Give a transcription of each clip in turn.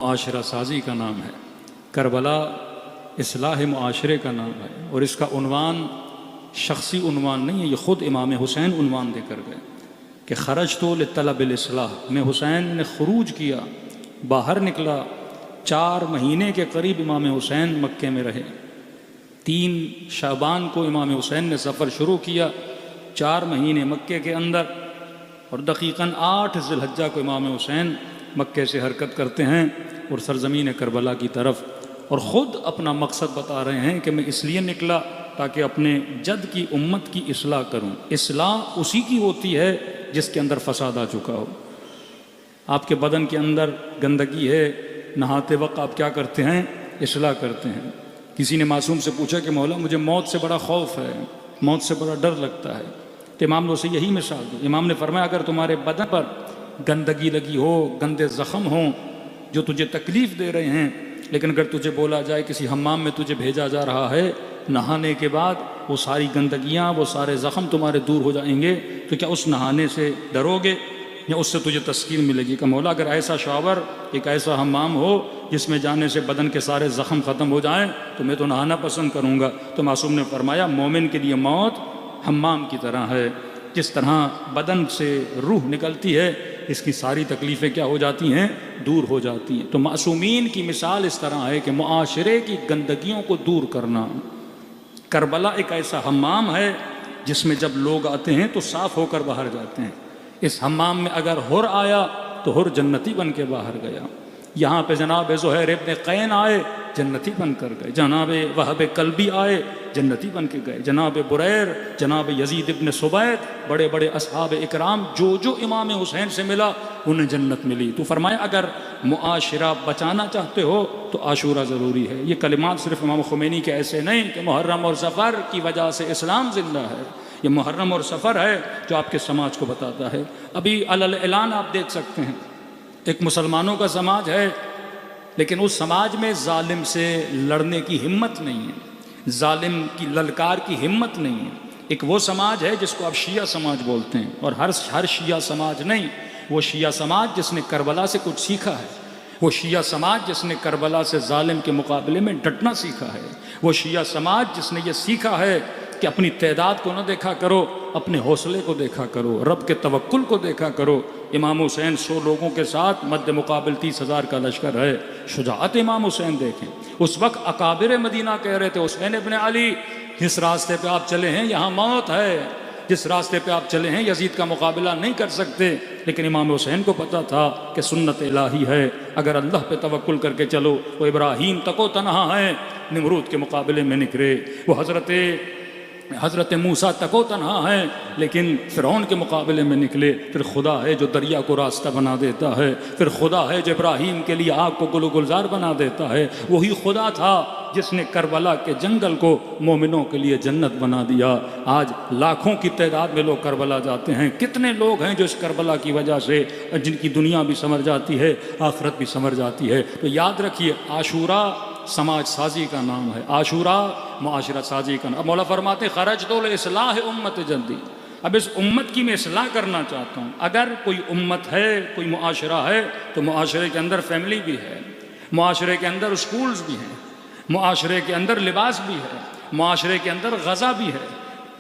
मुआशरा साजी का नाम है, करबला इस्लाह मुआशरे का नाम है। और इसका उन्वान शख्सी उन्वान नहीं है, ये ख़ुद इमाम हुसैन उन्वान देकर गए कि खरज तो लितलबिल इस्लाह, मैं हुसैन ने खरूज किया, बाहर निकला। 4 महीने के करीब इमाम हुसैन मक्के में रहे। 3 शाबान को इमाम हुसैन ने सफ़र शुरू किया, 4 महीने मक्के के अंदर, और दकीकन 8 ज़िलहज्जा को इमाम हुसैन मक्के से हरकत करते हैं और सरज़मीन करबला की तरफ। और ख़ुद अपना मकसद बता रहे हैं कि मैं इसलिए निकला ताकि अपने जद की उम्मत की इस्लाह करूं। इस्लाह उसी की होती है जिसके अंदर फसाद आ चुका हो। आपके बदन के अंदर गंदगी है, नहाते वक्त आप क्या करते हैं? इस्लाह करते हैं। किसी ने मासूम से पूछा कि मौला मुझे मौत से बड़ा खौफ है, मौत से बड़ा डर लगता है, तो इमाम ने उसे यही मिसाल दी। इमाम ने फरमाया अगर तुम्हारे बदन पर गंदगी लगी हो, गंदे ज़ख़म हों जो तुझे तकलीफ़ दे रहे हैं, लेकिन अगर तुझे बोला जाए किसी हम्माम में तुझे भेजा जा रहा है, नहाने के बाद वो सारी गंदगियाँ, वो सारे ज़ख़म तुम्हारे दूर हो जाएंगे, तो क्या उस नहाने से डरोगे या उससे तुझे तस्कीन मिलेगी? कि मौला अगर ऐसा शावर, एक ऐसा हम्माम हो जिसमें जाने से बदन के सारे ज़ख़म ख़त्म हो जाएं, तो मैं तो नहाना पसंद करूँगा। तो मासूम ने फरमाया मोमिन के लिए मौत हम्माम की तरह है। जिस तरह बदन से रूह निकलती है, इसकी सारी तकलीफ़ें क्या हो जाती हैं? दूर हो जाती हैं। तो मासूमीन की मिसाल इस तरह है कि मुआशरे की गंदगियों को दूर करना। करबला एक ऐसा हम्माम है जिसमें जब लोग आते हैं तो साफ़ होकर बाहर जाते हैं। इस हम्माम में अगर हुर आया तो हुर जन्नती बन के बाहर गया। यहाँ पे जनाब ज़ुहैर इब्न क़ैन आए, जन्नती बन कर गए। जनाब वहब कल्बी आए, जन्नती बन के गए। जनाब बुरैर, जनाब यजीद इब्न सुबैत, बड़े बड़े असहाब इकराम, जो जो इमाम हुसैन से मिला उन्हें जन्नत मिली। तो फरमाया अगर मुआशरा बचाना चाहते हो तो आशूरा ज़रूरी है। ये कलिमात सिर्फ इमाम ख़ुमैनी के ऐसे नहीं कि मुहर्रम और सफ़र की वजह से इस्लाम ज़िंदा है। ये मुहर्रम और सफ़र है जो आपके समाज को बताता है। अभी अलल ऐलान आप देख सकते हैं, एक मुसलमानों का समाज है, लेकिन उस समाज में जालिम से लड़ने की हिम्मत नहीं है, जालिम की ललकार की हिम्मत नहीं है। एक वो समाज है जिसको आप शिया समाज बोलते हैं, और हर शिया समाज नहीं, वो शिया समाज जिसने करबला से कुछ सीखा है, वो शिया समाज जिसने करबला से जालिम के मुकाबले में डटना सीखा है, वो शिया समाज जिसने ये सीखा है कि अपनी तैदाद को न देखा करो, अपने हौसले को देखा करो, रब के तवक्कुल को देखा करो। इमाम हुसैन 100 लोगों के साथ मद्दे मुकाबिल 30,000 का लश्कर है। शुजाअत इमाम हुसैन देखें। उस वक्त अकाबिर मदीना कह रहे थे हुसैन इब्न अली, जिस रास्ते पे आप चले हैं यहाँ मौत है, जिस रास्ते पे आप चले हैं यजीद का मुकाबला नहीं कर सकते। लेकिन इमाम हुसैन को पता था कि सुन्नत इलाही है, अगर अल्लाह पे तवक्कुल करके चलो तो इब्राहीम तको तनहा है, निमरूद के मुकाबले में निकले। वो हज़रत मूसा तको तन्हा है, लेकिन फ़िरौन के मुकाबले में निकले। फिर खुदा है जो दरिया को रास्ता बना देता है, फिर खुदा है जो इब्राहीम के लिए आग को गुलजार बना देता है। वही खुदा था जिसने करबला के जंगल को मोमिनों के लिए जन्नत बना दिया। आज लाखों की तादाद में लोग करबला जाते हैं। कितने लोग हैं जो इस करबला की वजह से जिनकी दुनिया भी संवर जाती है, आखिरत भी संवर जाती है। तो याद रखिए, आशूरा समाज साजी का नाम है, आशूरा मुआशरा साजी का नाम। अब मौला फरमाते खरज तो इस्लाह उम्मत जल्दी, अब इस उम्मत की मैं इस्लाह करना चाहता हूँ। अगर कोई उम्मत है, कोई मुआशरा है, तो मुआशरे के अंदर फैमिली भी है, मुआशरे के अंदर स्कूल्स भी हैं, मुआशरे के अंदर लिबास भी है, मुआशरे के अंदर ग़ज़ा भी है,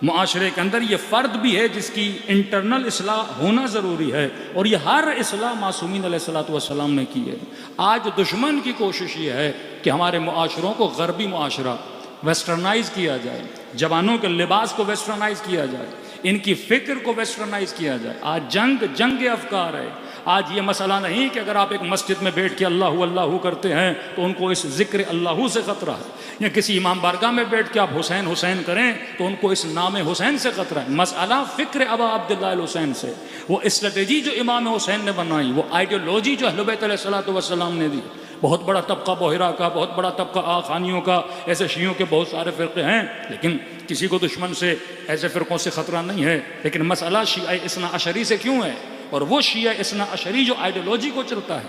मुआशरे के अंदर ये फ़र्द भी है जिसकी इंटरनल इस्लाह होना ज़रूरी है। और ये हर इस्लाह मासूमीन अलैहिस्सलातु वस्सलाम ने की है। आज दुश्मन की कोशिश ये है कि हमारे मुआशरों को गरबी मुआशरा वेस्टर्नाइज़ किया जाए, जवानों के लिबास को वेस्टर्नाइज़ किया जाए, इनकी फ़िक्र को वेस्टर्नाइज़ किया जाए। आज जंग अफ़कार है। आज ये मसला नहीं कि अगर आप एक मस्जिद में बैठ के अल्लाहू अल्लाहू करते हैं तो उनको इस ज़िक्र अल्लाहू से ख़तरा है, या किसी इमाम बारगाह में बैठ के आप हुसैन हुसैन करें तो उनको इस नाम हुसैन से ख़तरा है। मसला फ़िक्र अबा अब्दुल्लाह हुसैन से, वो स्ट्रेटजी जो इमाम हुसैन ने बनाई, वो आइडियोलॉजी जो अहले बैत अलैहिस्सलातु वस्सलाम ने दी। बहुत बड़ा तबका बोहरा का, बहुत बड़ा तबका आखानियों का, ऐसे शियों के बहुत सारे फ़िरक़े हैं, लेकिन किसी को दुश्मन से ऐसे फ़िरक़ों से ख़तरा नहीं है। लेकिन मसला शिया इस्ना अशरी से क्यों है? और वो शिया इस्ना अशरी जो आइडियोलॉजी को चलता है,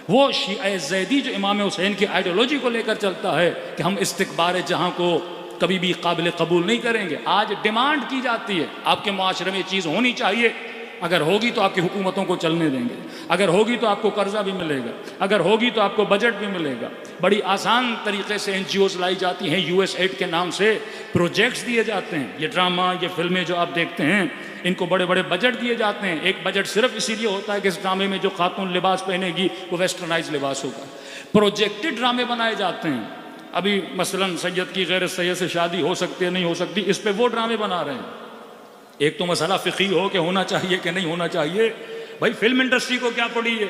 वो शिया ज़ैदी जो इमाम हुसैन की आइडियोलॉजी को लेकर चलता है कि हम इस्तिक़बार जहाँ को कभी भी काबिल कबूल नहीं करेंगे। आज डिमांड की जाती है आपके मुआशरे में ये चीज़ होनी चाहिए, अगर होगी तो आपकी हुकूमतों को चलने देंगे, अगर होगी तो आपको कर्जा भी मिलेगा, अगर होगी तो आपको बजट भी मिलेगा। बड़ी आसान तरीके से NGOs लाई जाती हैं, USAID के नाम से प्रोजेक्ट्स दिए जाते हैं। ये ड्रामा, ये फिल्में जो आप देखते हैं, इनको बड़े बड़े बजट दिए जाते हैं। एक बजट सिर्फ इसीलिए होता है कि इस ड्रामे में जो खातून लिबास पहनेगी वो वेस्टर्नाइज लिबास होगा। प्रोजेक्टेड ड्रामे बनाए जाते हैं। अभी मसलन सैयद की गैर सैयद से शादी हो सकती है नहीं हो सकती, इस पे वो ड्रामे बना रहे हैं। एक तो मसला फ़िक़ी हो कि होना चाहिए कि नहीं होना चाहिए। भाई फिल्म इंडस्ट्री को क्या पड़ी है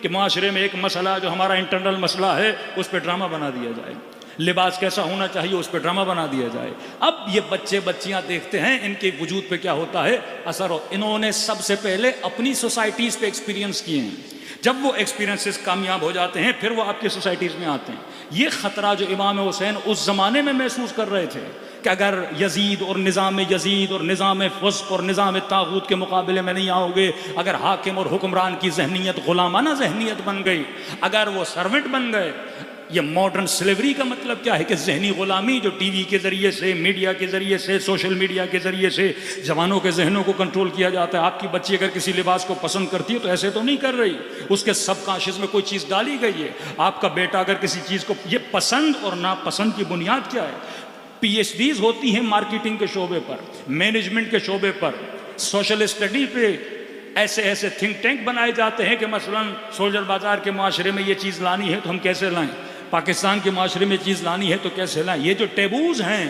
कि माशरे में एक मसला जो हमारा इंटरनल मसला है उस पर ड्रामा बना दिया जाए, लिबास कैसा होना चाहिए उस पर ड्रामा बना दिया जाए। अब ये बच्चे बच्चियां देखते हैं, इनके वजूद पे क्या होता है असर हो। इन्होंने सबसे पहले अपनी सोसाइटीज़ पे एक्सपीरियंस किए हैं, जब वो एक्सपीरियंसेस कामयाब हो जाते हैं फिर वो आपकी सोसाइटीज़ में आते हैं। ये ख़तरा जो इमाम हुसैन उस ज़माने में महसूस कर रहे थे कि अगर यजीद और निज़ाम फ़ुस्क़ और निज़ाम ताग़ूत के मुकाबले में नहीं आओगे, अगर हाकिम और हुक्मरान की जहनीत ग़ुलामाना जहनीत बन गई, अगर वो सर्वेंट बन गए। ये मॉडर्न स्लेवरी का मतलब क्या है कि जहनी ग़ुलामी जो टीवी के ज़रिए से, मीडिया के ज़रिए से, सोशल मीडिया के ज़रिए से जवानों के जहनों को कंट्रोल किया जाता है। आपकी बच्ची अगर किसी लिबास को पसंद करती है तो ऐसे तो नहीं कर रही, उसके सबकॉन्शियस में कोई चीज़ डाली गई है। आपका बेटा अगर किसी चीज़ को, ये पसंद और नापसंद की बुनियाद क्या है? PhDs होती हैं मार्केटिंग के शोबे पर, मैनेजमेंट के शोबे पर, सोशल स्टडी पे ऐसे ऐसे थिंक टैंक बनाए जाते हैं कि मसलन सोल्जर बाजार के माशरे में ये चीज़ लानी है तो हम कैसे लाएं, पाकिस्तान के माशरे में चीज़ लानी है तो कैसे लाएं। ये जो टेबूज़ हैं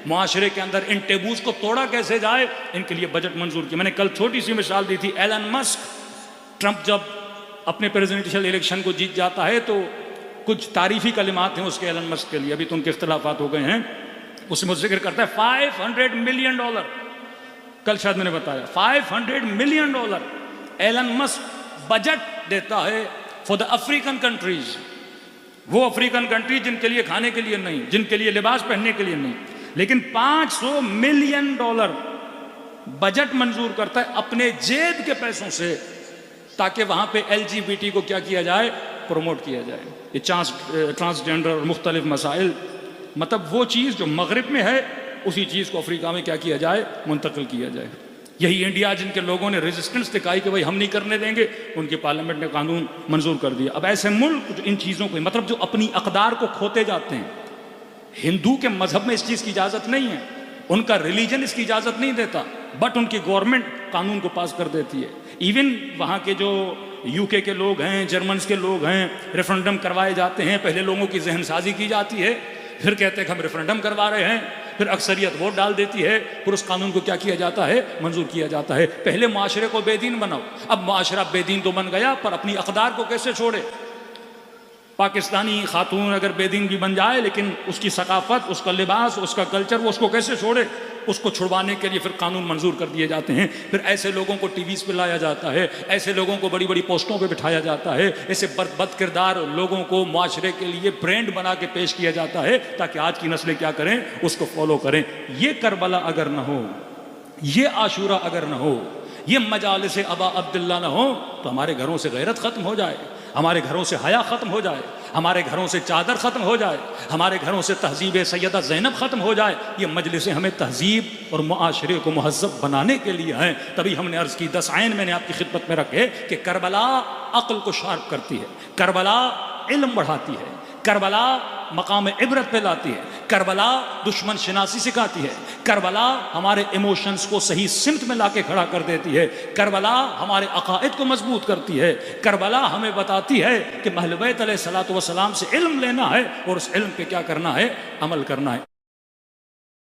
माशरे के अंदर, इन टेबूज़ को तोड़ा कैसे जाए, इनके लिए बजट मंजूर किया। मैंने कल छोटी सी मिसाल दी थी। एलन मस्क, ट्रंप जब अपने प्रेसिडेंशियल इलेक्शन को जीत जाता है तो कुछ तारीफ़ी कलिमात हैं उसके एलन मस्क के लिए, अभी तो उनके इख्तलाफात हो गए हैं। उसमें जिक्र करता है $500 मिलियन, कल शायद मैंने बताया $500 मिलियन एलन मस्क बजट देता है फॉर द अफ्रीकन कंट्रीज। वो अफ्रीकन कंट्री जिनके लिए खाने के लिए नहीं, जिनके लिए लिबास पहनने के लिए नहीं, लेकिन $500 मिलियन बजट मंजूर करता है अपने जेब के पैसों से, ताकि वहां पे LGBT को क्या किया जाए, प्रमोट किया जाए। ये ट्रांसजेंडर और मुख्तलिफ मसाइल, मतलब वो चीज़ जो मगरिब में है उसी चीज़ को अफ्रीका में क्या किया जाए, मुंतकिल किया जाए। यही इंडिया जिनके लोगों ने रेजिस्टेंस दिखाई कि भाई हम नहीं करने देंगे, उनकी पार्लियामेंट ने कानून मंजूर कर दिया। अब ऐसे मुल्क जो इन चीज़ों को, मतलब जो अपनी अक़दार को खोते जाते हैं, हिंदू के मजहब में इस चीज़ की इजाज़त नहीं है, उनका रिलीजन इसकी इजाज़त नहीं देता, बट उनकी गवर्नमेंट कानून को पास कर देती है। इवन वहाँ के जो UK के लोग हैं, जर्मन्स के लोग हैं, रेफरेंडम करवाए जाते हैं, पहले लोगों की जहन साजी की जाती है, फिर कहते हैं कि हम रेफरेंडम करवा रहे हैं, फिर अक्सरियत वोट डाल देती है, फिर उस कानून को क्या किया जाता है, मंजूर किया जाता है। पहले माशरे को बेदीन बनाओ। अब माशरा बेदीन तो बन गया, पर अपनी अक़दार को कैसे छोड़े? पाकिस्तानी खातून अगर बेदीन भी बन जाए, लेकिन उसकी सकाफत, उसका लिबास, उसका कल्चर, वो उसको कैसे छोड़े? उसको छुड़वाने के लिए फिर कानून मंजूर कर दिए जाते हैं। फिर ऐसे लोगों को टीवीज़ पे लाया जाता है, ऐसे लोगों को बड़ी बड़ी पोस्टों पे बिठाया जाता है, ऐसे बद किरदार लोगों को माशरे के लिए ब्रांड बना के पेश किया जाता है, ताकि आज की नस्लें क्या करें, उसको फॉलो करें। ये करबला अगर न हो, ये आशूरा अगर न हो, ये मजालिस अबा अब्दुल्ला न हो, तो हमारे घरों से गैरत ख़त्म हो जाए, हमारे घरों से हया ख़त्म हो जाए, हमारे घरों से चादर ख़त्म हो जाए, हमारे घरों से तहजीब सैयदा ज़ैनब ख़त्म हो जाए। ये मजलिसें हमें तहजीब और मुआशरे को महज़्ज़ब बनाने के लिए हैं। तभी हमने अर्ज़ की, 10 आयन मैंने आपकी खिदमत में रखे कि करबला अक्ल को शार्प करती है, करबला इल्म बढ़ाती है, करबला मकाम इबरत पे लाती है, करबला दुश्मन शनासी सिखाती है, करबला हमारे इमोशंस को सही सिमत में लाके खड़ा कर देती है, करबला हमारे अकायद को मजबूत करती है, करबला हमें बताती है कि अहले बैत अलैहिस्सलातु वस्सलाम से इल्म लेना है और उस इल्म पे क्या करना है, अमल करना है।